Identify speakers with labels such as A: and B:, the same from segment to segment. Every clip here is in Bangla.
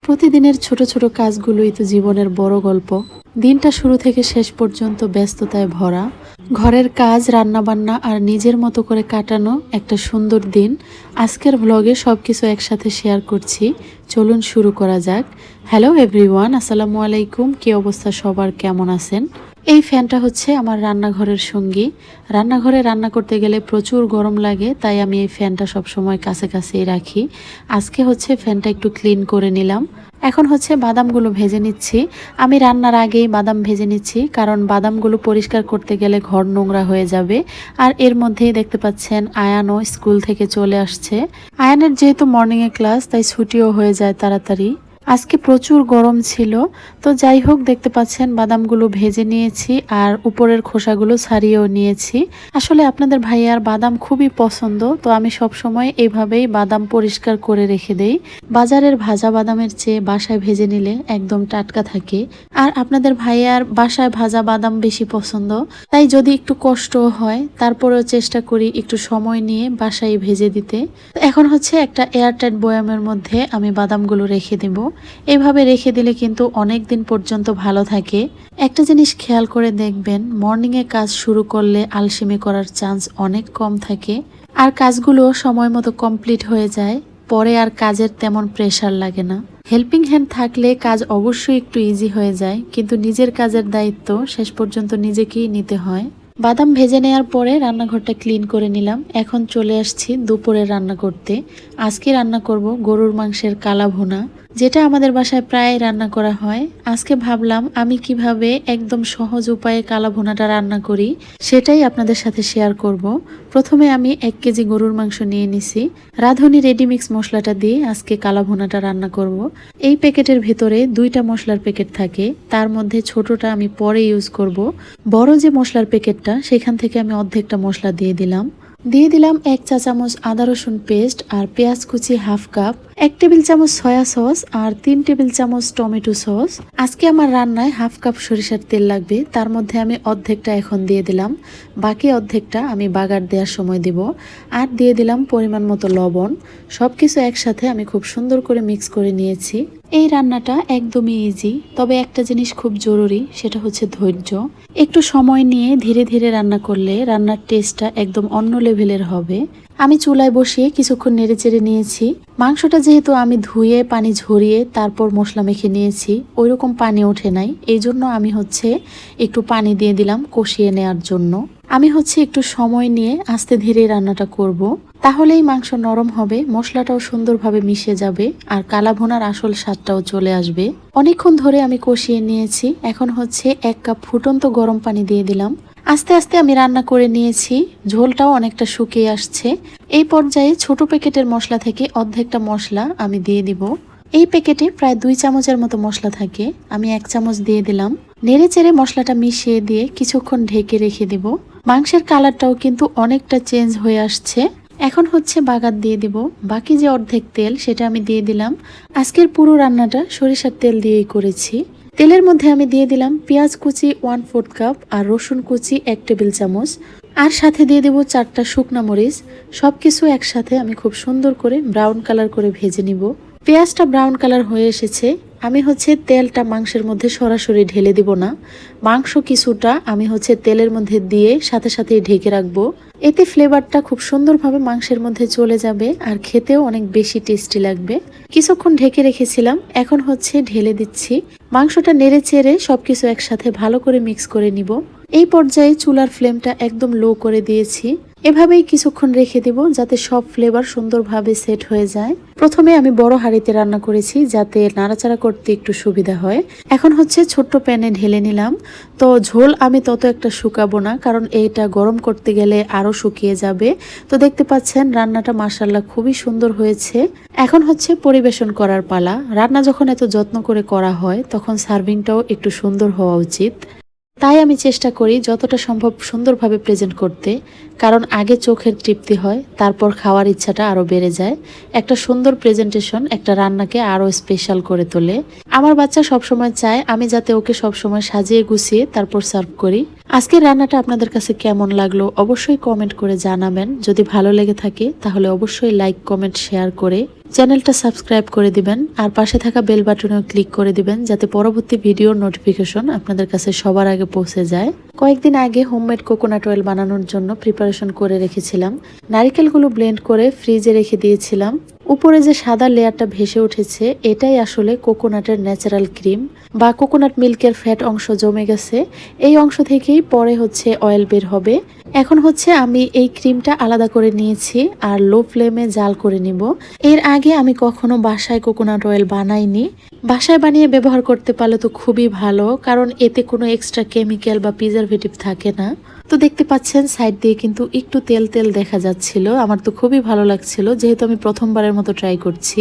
A: প্রতিদিনের ছোট ছোট কাজগুলোই তো জীবনের বড় গল্প। দিনটা শুরু থেকে শেষ পর্যন্ত ব্যস্ততায় ভরা। ঘরের কাজ, রান্নাবান্না আর নিজের মতো করে কাটানো একটা সুন্দর দিন। আজকের ব্লগে সবকিছু একসাথে শেয়ার করছি। চলুন শুরু করা যাক। হ্যালো এভরিওয়ান, আসসালামু আলাইকুম। কি অবস্থা সবার, কেমন আছেন? এই ফ্যানটা হচ্ছে আমার রান্নাঘরের সঙ্গী। রান্নাঘরে রান্না করতে গেলে প্রচুর গরম লাগে, তাই আমি এই ফ্যানটা সবসময় কাছেই রাখি। আজকে হচ্ছে ফ্যানটা একটু ক্লিন করে নিলাম। এখন হচ্ছে বাদামগুলো ভেজে নিচ্ছি। আমি রান্নার আগেই বাদাম ভেজে নিচ্ছি, কারণ বাদামগুলো পরিষ্কার করতে গেলে ঘর নোংরা হয়ে যাবে। আর এর মধ্যেই দেখতে পাচ্ছেন আয়ানও স্কুল থেকে চলে আসছে। আয়ানের যেহেতু মর্নিংয়ে ক্লাস, তাই ছুটিও হয়ে যায় তাড়াতাড়ি। আজকে প্রচুর গরম ছিল, তো যাই হোক দেখতে পাচ্ছেন বাদামগুলো ভেজে নিয়েছি আর উপরের খোসাগুলো ছাড়িয়েও নিয়েছি। আসলে আপনাদের ভাইয়ার বাদাম খুবই পছন্দ, তো আমি সব সময় এইভাবেই বাদাম পরিষ্কার করে রেখে দেই। বাজারের ভাজা বাদামের চেয়ে বাসায় ভেজে নিলে একদম টাটকা থাকে। আর আপনাদের ভাইয়ার বাসায় ভাজা বাদাম বেশি পছন্দ, তাই যদি একটু কষ্ট হয় তারপরেও চেষ্টা করি একটু সময় নিয়ে বাসায় ভেজে দিতে। এখন হচ্ছে একটা এয়ারটাইট বয়ামের মধ্যে আমি বাদামগুলো রেখে দেব। এভাবে রেখে দিলে কিন্তু অনেক দিন পর্যন্ত ভালো থাকে। একটা জিনিস খেয়াল করে দেখবেন, মর্নিংয়ে কাজ শুরু করলে আলসেমি করার চান্স অনেক কম থাকে, আর কাজগুলো সময় মতো কমপ্লিট হয়ে যায়। পরে আর কাজের তেমন প্রেশার লাগে না। হেল্পিং হ্যান্ড থাকলে কাজ অবশ্যই একটু ইজি হয়ে যায়, কিন্তু নিজের কাজের দায়িত্ব শেষ পর্যন্ত নিজেকেই নিতে হয়। বাদাম ভেজে নেওয়ার পরে রান্নাঘরটা ক্লিন করে নিলাম। এখন চলে আসছি দুপুরে রান্না করতে। আজকে রান্না করব গরুর মাংসের কালা ভুনা, যেটা আমাদের বাসায় প্রায় রান্না করা হয়। আজকে ভাবলাম আমি কিভাবে একদম সহজ উপায়ে কালা ভুনাটা রান্না করি সেটাই আপনাদের সাথে শেয়ার করব। প্রথমে আমি 1 কেজি গরুর মাংস নিয়ে নিছি। রাঁধুনি রেডিমিক্স মশলাটা দিয়ে আজকে কালা ভুনাটা রান্না করব। এই প্যাকেটের ভিতরে 2টা মশলার প্যাকেট থাকে, তার মধ্যে ছোটটা আমি পরে ইউজ করব। বড় যে মশলার প্যাকেটটা, সেখান থেকে আমি অর্ধেকটা মশলা দিয়ে দিলাম। 1 চা চামচ আদা রসুন পেস্ট আর পেঁয়াজ কুচি হাফ কাপ, 1 টেবিল চামচ সয়া সস আর 3 টেবিল চামচ টমেটো সস। আজকে আমার রান্নায় হাফ কাপ সরিষার তেল লাগবে, তার মধ্যে আমি অর্ধেকটা এখন দিয়ে দিলাম। বাকি অর্ধেকটা আমি বাগার দেওয়ার সময় দিব। আর দিয়ে দিলাম পরিমাণ মতো লবণ। সবকিছু একসাথে আমি খুব সুন্দর করে মিক্স করে নিয়েছি। এই রান্নাটা একদমই ইজি, তবে একটা জিনিস খুব জরুরি, সেটা হচ্ছে ধৈর্য। একটু সময় নিয়ে ধীরে ধীরে রান্না করলে রান্নার টেস্টটা একদম অন্য লেভেলের হবে। আমি চুলায় বসিয়ে কিছুক্ষণ নেড়েচেড়ে নিয়েছি। মাংসটা যেহেতু আমি ধুয়ে পানি ঝরিয়ে তারপর মশলা মেখে নিয়েছি, ওইরকম পানি ওঠে নাই, এই জন্য আমি হচ্ছে একটু পানি দিয়ে দিলাম কষিয়ে নেওয়ার জন্য। আমি হচ্ছে একটু সময় নিয়ে আস্তে ধীরে রান্নাটা করব, তাহলেই মাংস নরম হবে, মশলাটাও সুন্দরভাবে মিশে যাবে আর কালা ভুনার আসল স্বাদটাও চলে আসবে। অনেকক্ষণ ধরে আমি কষিয়ে নিয়েছি। এখন হচ্ছে 1 কাপ ফুটন্ত গরম পানি দিয়ে দিলাম। আস্তে আস্তে আমি রান্না করে নিয়েছি, ঝোলটাও অনেকটা শুকিয়ে আসছে। এই পর্যায়ে ছোট প্যাকেটের মশলা থেকে অর্ধেকটা মশলা আমি দিয়ে দিব। এই প্যাকেটে প্রায় 2 চামচের মতো মশলা থাকে, আমি 1 চামচ দিয়ে দিলাম। নেড়ে চেড়ে মশলাটা মিশিয়ে দিয়ে কিছুক্ষণ ঢেকে রেখে দিব। মাংসের কালারটাও কিন্তু অনেকটা চেঞ্জ হয়ে আসছে। এখন হচ্ছে বাগার দিয়ে দিব। বাকি যে অর্ধেক তেল, সেটা আমি দিয়ে দিলাম। আজকের পুরো রান্নাটা সরিষার তেল দিয়েই করেছি। তেলের মধ্যে আমি দিয়ে দিলাম পেঁয়াজ কুচি 1/4 কাপ আর রসুন কুচি 1 টেবিল চামচ, আর সাথে দিয়ে দেব 4টা শুকনা মরিচ। সবকিছু একসাথে আমি খুব সুন্দর করে ব্রাউন কালার করে ভেজে নিব। পেঁয়াজটা ব্রাউন কালার হয়ে এসেছে। আমি হচ্ছে তেলটা মাংসের মধ্যে সরাসরি ঢেলে দিব না, মাংস কিছুটা আমি হচ্ছে তেলের মধ্যে দিয়ে সাথে সাথে ঢেকে রাখবো। এতে ফ্লেভারটা খুব সুন্দরভাবে মাংসের মধ্যে চলে যাবে আর খেতেও অনেক বেশি টেস্টি লাগবে। কিছুক্ষণ ঢেকে রেখেছিলাম, এখন হচ্ছে ঢেলে দিচ্ছি। মাংসটা নেড়ে চেড়ে সবকিছু একসাথে ভালো করে মিক্স করে নিব। এই পর্যায়ে চুলার ফ্লেমটা একদম লো করে দিয়েছি। এভাবেই কিছুক্ষণ রেখে দেব, যাতে সব ফ্লেভার সুন্দরভাবে সেট হয়ে যায়। প্রথমে আমি বড় হাঁড়িতে রান্না করেছি, যাতে নাড়াচাড়া করতে একটু সুবিধা হয়। এখন হচ্ছে ছোট্ট প্যানে ঢেলে নিলাম। তো ঝোল আমি তত একটা শুকাবো না, কারণ এইটা গরম করতে গেলে আরো শুকিয়ে যাবে। তো দেখতে পাচ্ছেন রান্নাটা মাশাআল্লাহ খুবই সুন্দর হয়েছে। এখন হচ্ছে পরিবেশন করার পালা। রান্না যখন এত যত্ন করে করা হয়, তখন সার্ভিংটাও একটু সুন্দর হওয়া উচিত। তাই আমি চেষ্টা করি যতটা সম্ভব সুন্দরভাবে প্রেজেন্ট করতে, কারণ আগে চোখের তৃপ্তি হয়, তারপর খাওয়ার ইচ্ছাটা আরও বেড়ে যায়। একটা সুন্দর প্রেজেন্টেশন একটা রান্নাকে আরও স্পেশাল করে তোলে। আমার বাচ্চা সবসময় চায় আমি যাতে ওকে সবসময় সাজিয়ে গুছিয়ে তারপর সার্ভ করি। আজকের রান্নাটা আপনাদের কাছে কেমন লাগলো অবশ্যই কমেন্ট করে জানাবেন। যদি ভালো লেগে থাকে তাহলে অবশ্যই লাইক কমেন্ট শেয়ার করে চ্যানেলটা সাবস্ক্রাইব করে দিবেন আর পাশে থাকা বেল বাটনেও ক্লিক করে দিবেন যাতে পরবর্তী ভিডিওর নোটিফিকেশন আপনাদের কাছে সবার আগে পৌঁছে যায়। কয়েকদিন আগে হোমমেড কোকোনাট অয়েল বানানোর জন্য প্রিপারেশন করে রেখেছিলাম। নারিকেলগুলো ব্লেন্ড করে ফ্রিজে রেখে দিয়েছিলাম। উপরে যে সাদা লেয়ারটা ভেসে উঠেছে এটাই আসলে কোকোনাটের ন্যাচারাল ক্রিম বা কোকোনাট মিল্কের ফ্যাট অংশ জমে গেছে। এই অংশ থেকেই পরে অয়েল বের হবে। এখন আমি এই ক্রিমটা আলাদা করে নিয়েছি আর লো ফ্লেমে জাল করে নিব। এর আগে আমি কখনো বাসায় কোকোনাট অয়েল বানাইনি। বাসায় বানিয়ে ব্যবহার করতে পারলে তো খুবই ভালো, কারণ এতে কোনো এক্সট্রা কেমিক্যাল বা প্রিজারভেটিভ থাকে না। তো দেখতে পাচ্ছেন সাইড দিয়ে কিন্তু একটু তেল তেল দেখা যাচ্ছিল। আমার তো খুবই ভালো লাগছিল, যেহেতু আমি প্রথমবারের মতো ট্রাই করছি।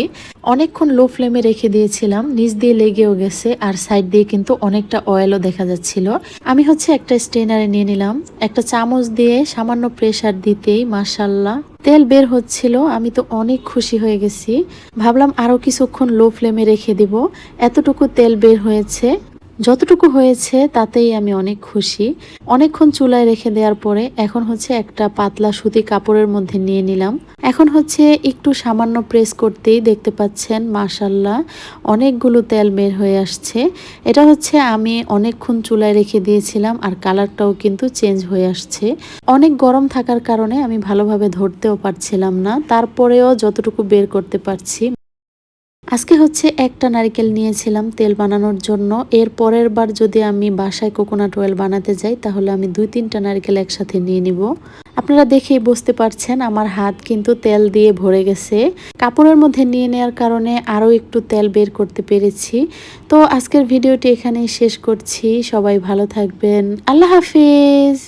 A: অনেকক্ষণ লো ফ্লেমে রেখে দিয়েছিলাম, নিচ দিয়ে লেগেও গেছে আর সাইড দিয়ে কিন্তু অনেকটা অয়েলও দেখা যাচ্ছিল। আমি একটা স্ট্রেনারে নিয়ে নিলাম, একটা চামচ দিয়ে সামান্য প্রেসার দিতেই মাশাল্লাহ তেল বের হচ্ছিল। আমি তো অনেক খুশি হয়ে গেছি, ভাবলাম আরো কিছুক্ষণ লো ফ্লেমে রেখে দিব। এতটুকু তেল বের হয়েছে, যতটুকু হয়েছে তাতেই আমি অনেক খুশি। অনেকক্ষণ চুলায় রেখে দেওয়ার পরে এখন একটা পাতলা সুতি কাপড়ের মধ্যে নিয়ে নিলাম। এখন একটু সামান্য প্রেস করতেই দেখতে পাচ্ছেন মাশাল্লাহ অনেকগুলো তেল বের হয়ে আসছে। এটা আমি অনেকক্ষণ চুলায় রেখে দিয়েছিলাম আর কালারটাও কিন্তু চেঞ্জ হয়ে আসছে। অনেক গরম থাকার কারণে আমি ভালোভাবে ধরতেও পারছিলাম না, তারপরেও যতটুকু বের করতে পারছি। আজকে একটা নারকেল নিয়েছিলাম তেল বানানোর জন্য। এর পরের বার যদি আমি বাসায় কোকোনাট অয়েল বানাতে যাই তাহলে আমি 2-3টা নারকেল একসাথে নিয়ে নিব। আপনারা দেখেই বুঝতে পারছেন আমার হাত কিন্তু তেল দিয়ে ভরে গেছে। কাপড়ের মধ্যে নিয়ে নেওয়ার কারণে আরও একটু তেল বের করতে পেরেছি। তো আজকের ভিডিওটি এখানেই শেষ করছি। সবাই ভালো থাকবেন। আল্লাহ হাফিজ।